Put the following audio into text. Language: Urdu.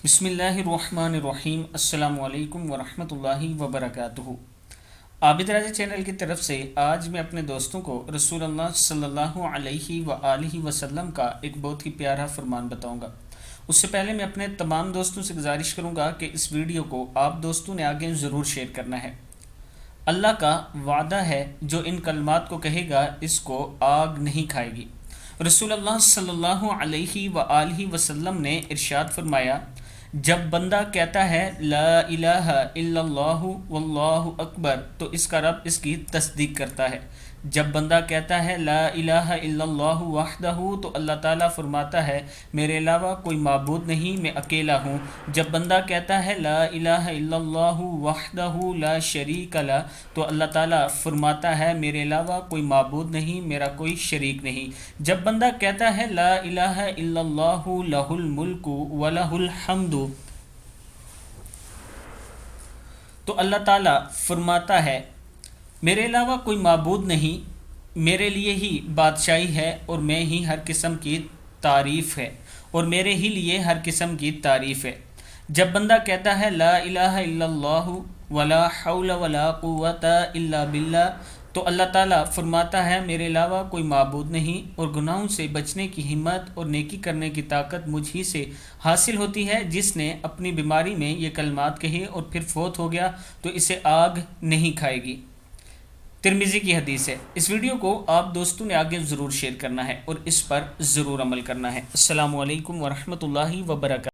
بسم اللہ الرحمن الرحیم۔ السلام علیکم ورحمۃ اللہ وبرکاتہ۔ آبدراجہ چینل کی طرف سے آج میں اپنے دوستوں کو رسول اللہ صلی اللہ علیہ وآلہ وسلم کا ایک بہت ہی پیارا فرمان بتاؤں گا۔ اس سے پہلے میں اپنے تمام دوستوں سے گزارش کروں گا کہ اس ویڈیو کو آپ دوستوں نے آگے ضرور شیئر کرنا ہے۔ اللہ کا وعدہ ہے جو ان کلمات کو کہے گا اس کو آگ نہیں کھائے گی۔ رسول اللہ صلی اللہ علیہ وآلہ وسلم نے ارشاد فرمایا، جب بندہ کہتا ہے لا الہ الا اللہ واللہ اکبر تو اس کا رب اس کی تصدیق کرتا ہے۔ جب بندہ کہتا ہے لا الہ الا اللہ وحدہ تو اللہ تعالیٰ فرماتا ہے میرے علاوہ کوئی معبود نہیں، میں اکیلا ہوں۔ جب بندہ کہتا ہے لا الہ الا اللہ وحدہ لا شریک لہ تو اللہ تعالیٰ فرماتا ہے میرے علاوہ کوئی معبود نہیں، میرا کوئی شریک نہیں۔ جب بندہ کہتا ہے لا الہ الا اللہ لہ الملک ولہ الحمد تو اللہ تعالیٰ فرماتا ہے میرے علاوہ کوئی معبود نہیں، میرے لیے ہی بادشاہی ہے اور میں ہی ہر قسم کی تعریف ہے اور میرے ہی لیے ہر قسم کی تعریف ہے۔ جب بندہ کہتا ہے لا الہ الا اللہ ولا حول ولا قوت الا باللہ تو اللہ تعالیٰ فرماتا ہے میرے علاوہ کوئی معبود نہیں اور گناہوں سے بچنے کی ہمت اور نیکی کرنے کی طاقت مجھ ہی سے حاصل ہوتی ہے۔ جس نے اپنی بیماری میں یہ کلمات کہے اور پھر فوت ہو گیا تو اسے آگ نہیں کھائے گی۔ ترمذی کی حدیث ہے۔ اس ویڈیو کو آپ دوستوں نے آگے ضرور شیئر کرنا ہے اور اس پر ضرور عمل کرنا ہے۔ السلام علیکم ورحمۃ اللہ وبرکاتہ۔